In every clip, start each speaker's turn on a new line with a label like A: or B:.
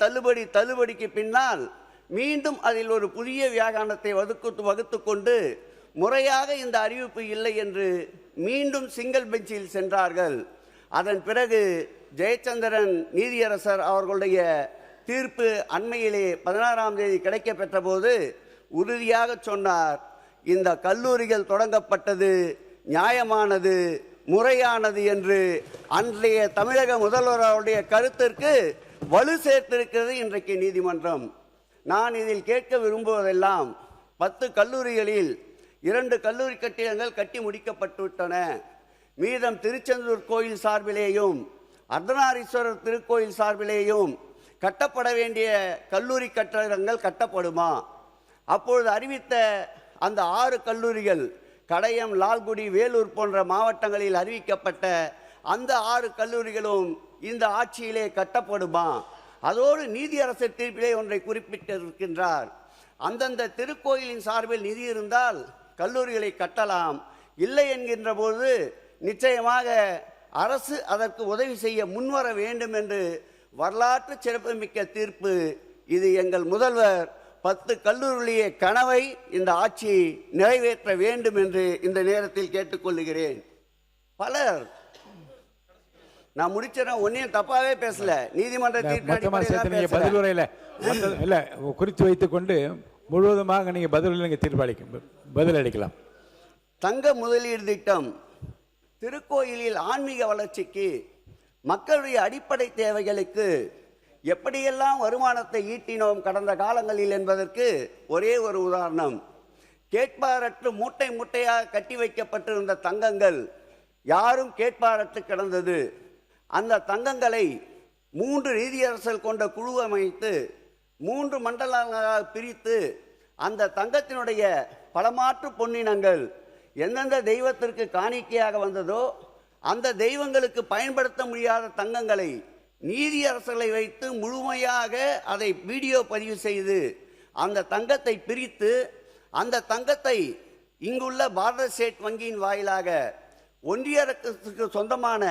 A: தள்ளுபடிக்கு பின்னால் மீண்டும் அதில் ஒரு புதிய வியாகானத்தை வகுத்து கொண்டு முறையாக இந்த அறிவிப்பு இல்லை என்று மீண்டும் சிங்கிள் பெஞ்சில் சென்றார்கள். அதன் பிறகு ஜெயச்சந்திரன் நீதியரசர் அவர்களுடைய தீர்ப்பு அண்மையிலே 16ஆம் தேதி கிடைக்க பெற்ற போது உறுதியாக சொன்னார், இந்த கல்லூரிகள் தொடங்கப்பட்டது நியாயமானது, முறையானது என்று அன்றைய தமிழக முதல்வருடைய கருத்திற்கு வலு சேர்த்திருக்கிறது இன்றைக்கு நீதிமன்றம். நான் இதில் கேட்க விரும்புவதெல்லாம் 10 கல்லூரிகளில் 2 கல்லூரி கட்டிடங்கள் கட்டி முடிக்கப்பட்டுவிட்டன. மீதம் திருச்செந்தூர் கோயில் சார்பிலேயும் அர்த்தநாரீஸ்வரர் திருக்கோயில் சார்பிலேயும் கட்டப்பட வேண்டிய கல்லூரி கட்டடங்கள் கட்டப்படுமா? அப்பொழுது அறிவித்த அந்த 6 கல்லூரிகள் கடையம், லால்குடி, வேலூர் போன்ற மாவட்டங்களில் அறிவிக்கப்பட்ட அந்த 6 கல்லூரிகளும் இந்த ஆட்சியிலே கட்டப்படுமா? அதோடு நீதியரசர் தீர்ப்பிலே ஒன்றை குறிப்பிட்டிருக்கின்றார். அந்தந்த திருக்கோயிலின் சார்பில் நிதி இருந்தால் கல்லூரிகளை கட்டலாம், இல்லை என்கின்ற போது நிச்சயமாக அரசு அதற்கு உதவி செய்ய முன்வர வேண்டும் என்று வரலாற்று சிறப்புமிக்க தீர்ப்பு இது. எங்கள் முதல்வர் 10 கல்லூரியுடைய கனவை இந்த ஆட்சி நிறைவேற்ற வேண்டும் என்று இந்த நேரத்தில் கேட்டுக்கொள்கிறேன். பலர் நான் முடிச்சிடறேன், ஒன்னையும் தப்பாவே பேசல, நீதிமன்ற தீர்ப்பு
B: குறித்து வைத்துக் கொண்டு முழுவதுமாக நீங்க பதிலளிக்கலாம்.
A: தங்க முதலீடு திட்டம் திருக்கோயிலில் ஆன்மீக வளர்ச்சிக்கு, மக்களுடைய அடிப்படை தேவைகளுக்கு எப்படியெல்லாம் வருமானத்தை ஈட்டினோம் கடந்த காலங்களில் என்பதற்கு ஒரே ஒரு உதாரணம். கேட்பாரற்று மூட்டை மூட்டையாக கட்டி வைக்கப்பட்டிருந்த தங்கங்கள் யாரும் கேட்பாரற்று கிடந்தது. அந்த தங்கங்களை 3 நீதியரசர்கள் கொண்ட குழு அமைத்து 3 மண்டலங்களாக பிரித்து அந்த தங்கத்தினுடைய பலமாற்று பொன்னினங்கள் எந்தெந்த தெய்வத்திற்கு காணிக்கையாக வந்ததோ அந்த தெய்வங்களுக்கு பயன்படுத்த முடியாத தங்கங்களை நீதியரசர்களை வைத்து முழுமையாக அதை வீடியோ பதிவு செய்து அந்த தங்கத்தை பிரித்து அந்த தங்கத்தை இங்குள்ள பாரத ஸ்டேட் வங்கியின் வாயிலாக ஒன்றிய அரசுக்கு சொந்தமான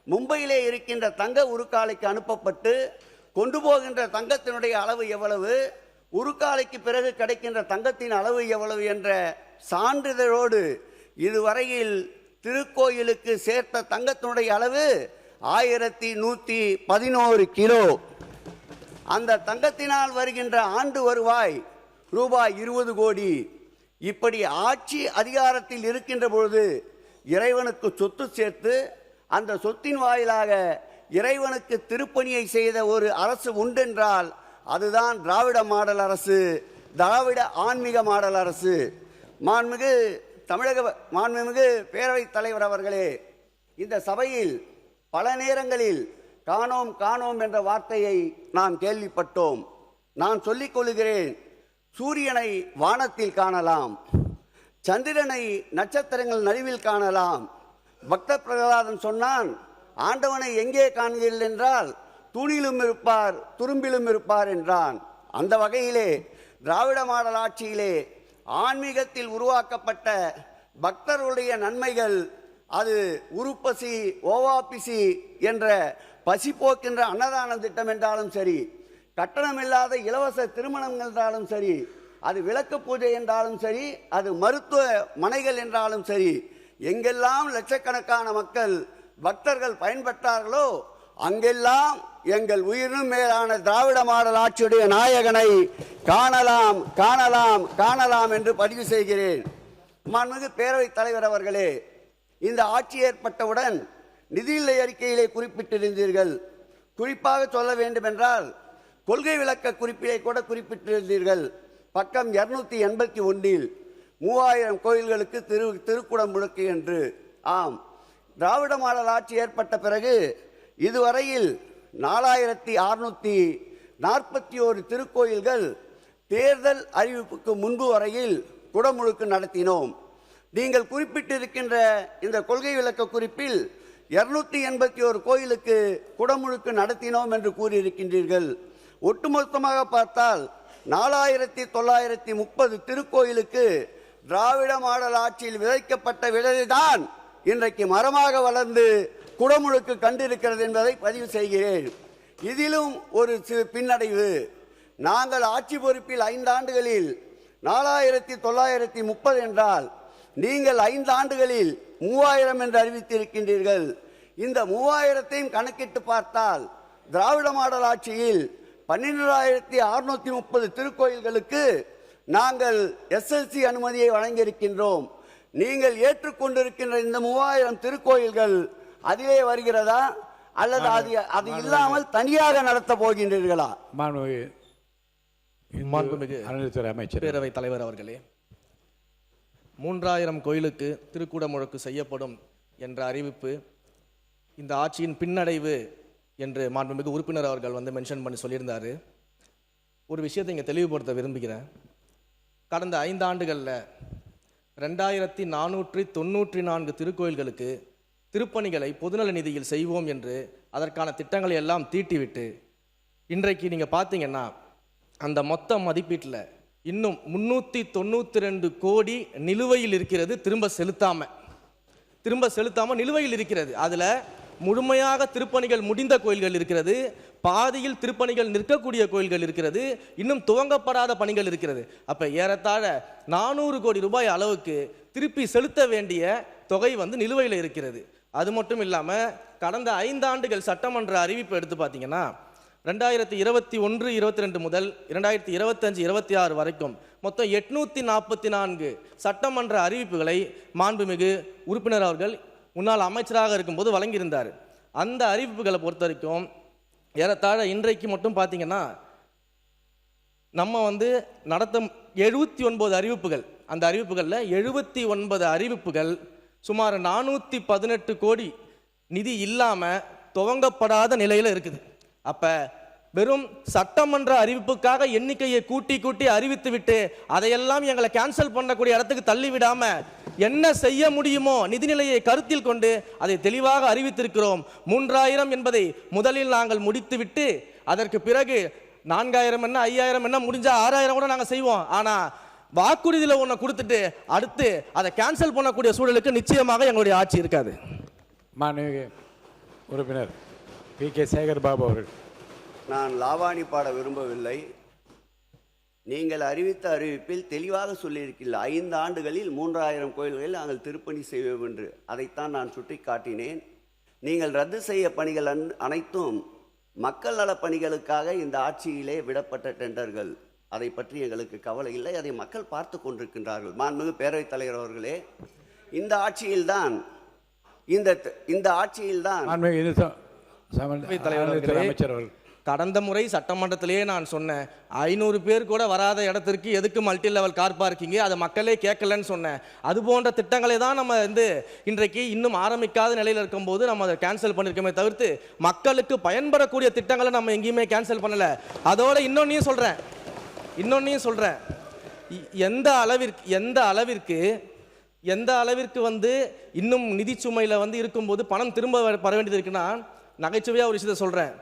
A: மும்பையிலே இருக்கின்ற தங்க உருக்காலைக்கு அனுப்பப்பட்டு கொண்டு போகின்ற தங்கத்தினுடைய அளவு எவ்வளவு, உருக்காலைக்கு பிறகு கிடைக்கின்ற தங்கத்தின் அளவு எவ்வளவு என்ற சான்றிதழோடு இதுவரையில் திருக்கோயிலுக்கு சேர்த்த தங்கத்தினுடைய அளவு 1111 கிலோ. அந்த தங்கத்தினால் வருகின்ற ஆண்டு வருவாய் ரூபாய் 20 கோடி. இப்படி ஆட்சி அதிகாரத்தில் இருக்கின்ற பொழுது இறைவனுக்கு சொத்து சேர்த்து அந்த சொத்தின் வாயிலாக இறைவனுக்கு திருப்பணியை செய்த ஒரு அரசு உண்டென்றால் அதுதான் திராவிட மாடல் அரசு, திராவிட ஆன்மீக மாடல் அரசு. மாண்புமிகு பேரவைத் தலைவர் அவர்களே, இந்த சபையில் பல நேரங்களில் காணோம் என்ற வார்த்தையை நாம் கேள்விப்பட்டோம். நான் சொல்லிக் கொள்கிறேன், சூரியனை வானத்தில் காணலாம், சந்திரனை நட்சத்திரங்கள் நடுவில் காணலாம். பக்த பிரகலாதன் சொன்னான், ஆண்டவனை எங்கே காண்கிறீர்கள் என்றால் தூணிலும் இருப்பார் துரும்பிலும் இருப்பார் என்றான். அந்த வகையிலே திராவிட மாடல் ஆட்சியிலே ஆன்மீகத்தில் உருவாக்கப்பட்ட பக்தர்களுடைய நன்மைகள், அது உருப்பசி ஓவாபிசி என்ற பசி போக்கின்ற அன்னதான திட்டம் என்றாலும் சரி, கட்டணமில்லாத இலவச திருமணம் என்றாலும் சரி, அது விளக்கு பூஜை என்றாலும் சரி, அது மருத்துவ மனைகள் என்றாலும் சரி, எங்கெல்லாம் லட்சக்கணக்கான மக்கள் பக்தர்கள் பயன்பெற்றார்களோ அங்கெல்லாம் எங்கள் உயிரினும் மேலான திராவிட மாடல் ஆட்சியுடைய நாயகனை காணலாம் காணலாம் காணலாம் என்று பதிவு செய்கிறேன். மாண்புமிகு பேரவைத் தலைவர் அவர்களே, இந்த ஆட்சி ஏற்பட்டவுடன் நிதிநிலை அறிக்கையிலே குறிப்பிட்டிருந்தீர்கள். குறிப்பாக சொல்ல வேண்டும் என்றால் கொள்கை விளக்க குறிப்பிலே கூட குறிப்பிட்டிருந்தீர்கள். பக்கம் 281 3000 கோயில்களுக்கு திருக்குடம் முழுக்கு என்று. ஆம், திராவிட மாடல் ஆட்சி ஏற்பட்ட பிறகு இதுவரையில் 4641 திருக்கோயில்கள் தேர்தல் அறிவிப்புக்கு முன்பு வரையில் குடமுழுக்கு நடத்தினோம். நீங்கள் குறிப்பிட்டிருக்கின்ற இந்த கொள்கை விளக்க குறிப்பில் 281 கோயிலுக்கு குடமுழுக்கு நடத்தினோம் என்று கூறியிருக்கின்றீர்கள். ஒட்டுமொத்தமாக பார்த்தால் 4930 திருக்கோயிலுக்கு திராவிட மாடல் ஆட்சியில் விதைக்கப்பட்ட விதைதான் இன்றைக்கு மரமாக வளர்ந்து குடமுழுக்கு கண்டிருக்கிறது என்பதை பதிவு செய்கிறேன். இதிலும் ஒரு பின்னடைவு. நாங்கள் ஆட்சி பொறுப்பில் 5 ஆண்டுகளில் 4930 என்றால் நீங்கள் 5 ஆண்டுகளில் 3000 என்று அறிவித்திருக்கின்றீர்கள். இந்த 3000ஐயும் கணக்கிட்டு பார்த்தால் திராவிட மாடல் ஆட்சியில் 12630 திருக்கோயில்களுக்கு நாங்கள் எஸ்எல்சி அனுமதியை வழங்கியிருக்கின்றோம். நீங்கள் ஏற்றுக்கொண்டிருக்கின்ற இந்த 3000 திருக்கோயில்கள் அதிலே வருகிறதா அல்லது அது இல்லாமல் தனியாக நடத்த போகின்றீர்களா?
C: மாண்புமிகு
B: அமைச்சர்
C: பேரவைத் தலைவர் அவர்களே, 3000 கோயிலுக்கு திருக்கூட முழக்கு செய்யப்படும் என்ற அறிவிப்பு இந்த ஆட்சியின் பின்னடைவு என்று மாண்புமிகு உறுப்பினர் அவர்கள் மென்ஷன் பண்ணி சொல்லியிருந்தாரு. ஒரு விஷயத்தை இங்கே தெளிவுபடுத்த விரும்புகிறேன். கடந்த 5 ஆண்டுகளில் 2494 திருக்கோயில்களுக்கு திருப்பணிகளை பொதுநல நிதியில் செய்வோம் என்று அதற்கான திட்டங்களை எல்லாம் தீட்டிவிட்டு இன்றைக்கு நீங்கள் பார்த்தீங்கன்னா அந்த மொத்த மதிப்பீட்டில் இன்னும் 392 கோடி நிலுவையில் இருக்கிறது. திரும்ப செலுத்தாம நிலுவையில் இருக்கிறது. அதில் முழுமையாக திருப்பணிகள் முடிந்த கோயில்கள் இருக்கிறது, பாதியில் திருப்பணிகள் நிற்கக்கூடிய கோயில்கள் இருக்கிறது, இன்னும் துவங்கப்படாத பணிகள் இருக்கிறது. அப்போ ஏறத்தாழ 400 கோடி ரூபாய் அளவுக்கு திருப்பி செலுத்த வேண்டிய தொகை நிலுவையில் இருக்கிறது. அது மட்டும் இல்லாமல் கடந்த 5 ஆண்டுகள் சட்டமன்ற அறிவிப்பு எடுத்து பார்த்தீங்கன்னா 2021-22 முதல் 2025-26 வரைக்கும் மொத்தம் 844 சட்டமன்ற அறிவிப்புகளை மாண்புமிகு உறுப்பினர் அவர்கள் முன்னாள் அமைச்சராக இருக்கும்போது வழங்கியிருந்தார். அந்த அறிவிப்புகளை பொறுத்த வரைக்கும் ஏறத்தாழ இன்றைக்கு மட்டும் பார்த்தீங்கன்னா நம்ம நடத்த 79 அறிவிப்புகள், அந்த அறிவிப்புகளில் 79 அறிவிப்புகள் சுமார் 418 கோடி நிதி இல்லாமல் துவங்கப்படாத நிலையில் இருக்குது. அப்போ வெறும் சட்டமன்ற அறிவிப்புக்காக எண்ணிக்கையை கூட்டி அறிவித்து விட்டு அதையெல்லாம் எங்களை கேன்சல் பண்ணக்கூடிய இடத்துக்கு தள்ளிவிடாம என்ன செய்ய முடியுமோ நிதிநிலையை கருத்தில் கொண்டு அதை தெளிவாக அறிவித்திருக்கிறோம். 3000 என்பதை முதலில் நாங்கள் முடித்துவிட்டு அதற்கு பிறகு 4000 என்ன 5000 என்ன முடிஞ்சா 6000 கூட நாங்கள் செய்வோம். ஆனால் வாக்குறுதியில் ஒன்று கொடுத்துட்டு அடுத்து அதை கேன்சல் பண்ணக்கூடிய சூழலுக்கு நிச்சயமாக எங்களுடைய ஆட்சி இருக்காது.
B: மாண்புமிகு உறுப்பினர் பி.கே. சேகர் பாபு அவர்கள்.
A: நான் லாவாணி பாட விரும்பவில்லை. நீங்கள் அறிவித்த அறிவிப்பில் தெளிவாக சொல்லியிருக்கீர்கள் 5 ஆண்டுகளில் 3000 கோயில்களில் நாங்கள் திருப்பணி செய்வோம் என்று. அதைத்தான் நான் சுட்டி காட்டினேன். நீங்கள் ரத்து செய்ய பணிகள் அனைத்தும் மக்கள் நல பணிகளுக்காக இந்த ஆட்சியிலே விடப்பட்ட டெண்டர்கள். அதை பற்றி எங்களுக்கு கவலை இல்லை, அதை மக்கள் பார்த்து கொண்டிருக்கின்றார்கள். மாண்புமிகு பேரவைத் தலைவர் அவர்களே, இந்த ஆட்சியில்தான்
B: அமைச்சர் அவர்கள்
C: கடந்த முறை சட்டமன்றத்திலேயே நான் சொன்னேன், 500 பேர் கூட வராத இடத்திற்கு எதுக்கு மல்டி லெவல் கார் பார்க்கிங், அதை மக்களே கேட்கலன்னு சொன்னேன். அது போன்ற திட்டங்களை தான் நம்ம இன்றைக்கு இன்னும் ஆரம்பிக்காத நிலையில் இருக்கும்போது நம்ம அதை கேன்சல் பண்ணியிருக்கோமே தவிர்த்து மக்களுக்கு பயன்படக்கூடிய திட்டங்களை நம்ம எங்கேயுமே கேன்சல் பண்ணல. அதோட இன்னொன்னையும் சொல்றேன், எந்த அளவிற்கு இன்னும் நிதி சுமையில் இருக்கும்போது பணம் திரும்ப வர வேண்டியது இருக்குன்னா, நகைச்சுவையாக ஒரு விஷயத்தை சொல்கிறேன்.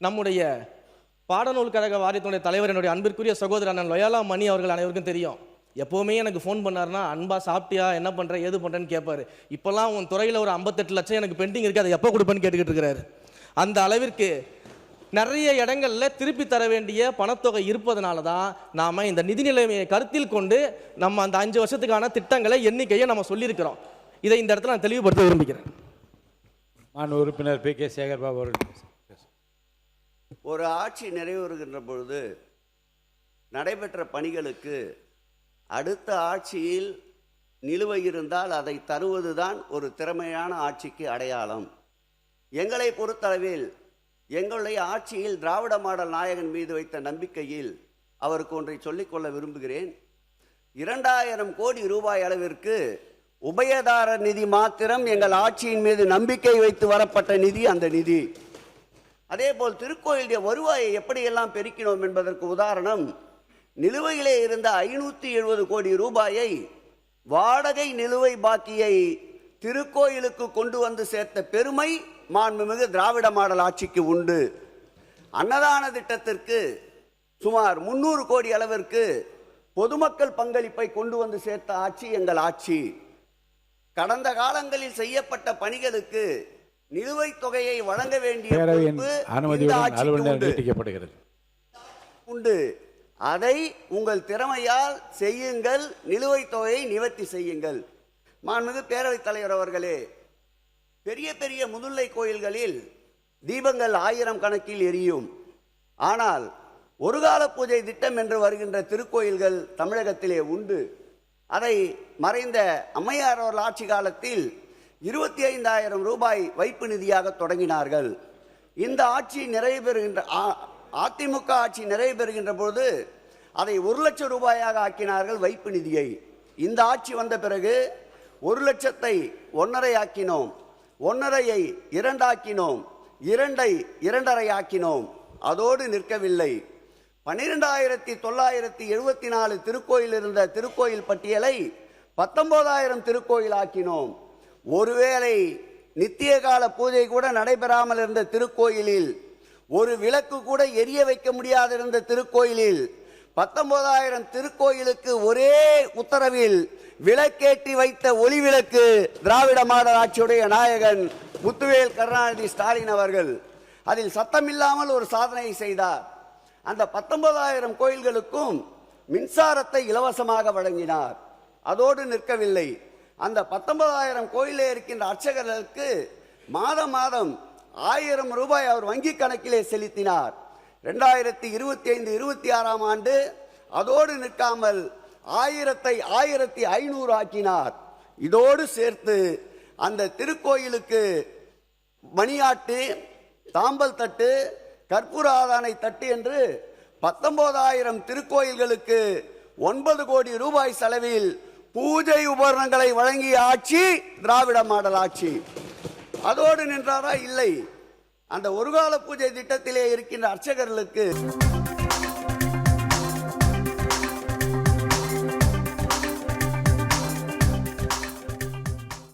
C: நம்முடைய பாடநூல் கழக வாரியத்தினுடைய தலைவர் என்னுடைய அன்பிற்குரிய சகோதரர் அண்ணன் லொயாலா மணி அவர்கள் அனைவருக்கும் தெரியும். எப்போவுமே எனக்கு ஃபோன் பண்ணார்னா அன்பா சாப்பிட்டியா, என்ன பண்ணுற, ஏது பண்ணுறேன்னு கேட்பாரு. இப்போல்லாம் உன் துறையில் ஒரு 58 லட்சம் எனக்கு பெண்டிங் இருக்குது, அதை எப்போ கொடுப்பேன்னு கேட்டுக்கிட்டு இருக்கிறாரு. அந்த அளவிற்கு நிறைய இடங்களில் திருப்பி தர வேண்டிய பணத்தொகை இருப்பதனால தான் நாம் இந்த நிதி நிலைமையை கருத்தில் கொண்டு நம்ம அந்த 5 வருஷத்துக்கான திட்டங்களை எண்ணிக்கையை நம்ம சொல்லியிருக்கிறோம். இதை இந்த இடத்துல நான் தெளிவுபடுத்த விரும்புகிறேன்.
B: உறுப்பினர் பி.கே. சேகர் பாபு அவர்கள்.
A: ஒரு ஆட்சி நிறைவேறுகின்ற பொழுது நடைபெற்ற பணிகளுக்கு அடுத்த ஆட்சியில் நிலுவை இருந்தால் அதை தருவதுதான் ஒரு திறமையான ஆட்சிக்கு அடையாளம். எங்களை பொறுத்தளவில் எங்களுடைய ஆட்சியில் திராவிட மாடல் நாயகன் மீது வைத்த நம்பிக்கையில் அவருக்கு ஒன்றை சொல்லிக்கொள்ள விரும்புகிறேன். 2000 கோடி ரூபாய் அளவிற்கு உபயதாரர் நிதி மாத்திரம் எங்கள் ஆட்சியின் மீது நம்பிக்கை வைத்து வரப்பட்ட நிதி. அந்த நிதி அதேபோல் திருக்கோயிலுடைய வருவாயை எப்படியெல்லாம் பெருக்கினோம் என்பதற்கு உதாரணம், நிலுவையிலே இருந்த 570 கோடி ரூபாயை வாடகை நிலுவை பாக்கியை திருக்கோயிலுக்கு கொண்டு வந்து சேர்த்த பெருமை மாண்புமிகு திராவிட மாடல் ஆட்சிக்கு உண்டு. அன்னதான திட்டத்திற்கு சுமார் 300 கோடி அளவிற்கு பொதுமக்கள் பங்களிப்பை கொண்டு வந்து சேர்த்த ஆட்சி எங்கள் ஆட்சி. கடந்த காலங்களில் செய்யப்பட்ட பணிகளுக்கு நிலுவைத் தொகையை வழங்க வேண்டிய
B: பேரவையின்
A: பொறுப்பு இந்த
B: அனுமதியுடன்
A: ஆட்சிக்கு
B: அலுவல் நேரம்
A: உண்டு.
B: நீட்டிக்கப்படுகிறது.
A: உண்டு. அதை உங்கள் திறமையால் செய்யுங்கள், நிலுவைத் தொகையை நிவர்த்தி செய்யுங்கள். மாண்புமிகு பேரவைத் தலைவர் அவர்களே, பெரிய பெரிய முதுல்லை கோயில்களில் தீபங்கள் 1000 கணக்கில் எரியும். ஆனால் ஒரு கால பூஜை திட்டம் என்று வருகின்ற திருக்கோயில்கள் தமிழகத்திலே உண்டு. அதை மறைந்த அம்மையார் அவர்கள் ஆட்சி காலத்தில் 25,000 ரூபாய் வைப்பு நிதியாக தொடங்கினார்கள். இந்த ஆட்சி நிறைவு பெறுகின்ற அதிமுக ஆட்சி நிறைவு பெறுகின்ற பொழுது அதை 1 லட்சம் ரூபாயாக ஆக்கினார்கள் வைப்பு நிதியை. இந்த ஆட்சி வந்த பிறகு 1 லட்சத்தை 1.5 ஆக்கினோம், 1.5ஐ 2 ஆக்கினோம், 2ஐ 2.5 ஆக்கினோம். அதோடு நிற்கவில்லை. 12,974 திருக்கோயில் இருந்த திருக்கோயில் பட்டியலை 19,000 திருக்கோயில் ஆக்கினோம். ஒருவேளை நித்திய கால பூஜை கூட நடைபெறாமல் இருந்த திருக்கோயிலில், ஒரு விளக்கு கூட எரிய வைக்க முடியாதிருந்த திருக்கோயிலில் 19,000 திருக்கோயிலுக்கு ஒரே உத்தரவில் விளக்கேற்றி வைத்த ஒளி விளக்கு திராவிட மாடல் ஆட்சியுடைய நாயகன் முத்துவேல் கருணாநிதி ஸ்டாலின் அவர்கள். அதில் சத்தமில்லாமல் ஒரு சாதனையை செய்தார். அந்த 19,000 கோயில்களுக்கும் மின்சாரத்தை இலவசமாக வழங்கினார். அதோடு நிற்கவில்லை. அந்த 19,000 கோயிலே இருக்கின்ற அர்ச்சகர்களுக்கு மாதம் 1000 ரூபாய் அவர் வங்கி கணக்கிலே செலுத்தினார். 2025-26 ஆண்டு அதோடு நிற்காமல் 1000ஐ 1500 ஆக்கினார். இதோடு சேர்த்து அந்த திருக்கோயிலுக்கு மணியாட்டு, தாம்பல் தட்டு, கற்பூர ஆதானை தட்டு என்று 19,000 திருக்கோயில்களுக்கு 9 கோடி ரூபாய் செலவில் பூஜை உபகரணங்களை வழங்கிய ஆட்சி திராவிட மாடல் ஆட்சி. அதோடு நின்றாரா? இல்லை. அந்த ஒரு கால பூஜை திட்டத்திலே இருக்கின்ற அர்ச்சகர்களுக்கு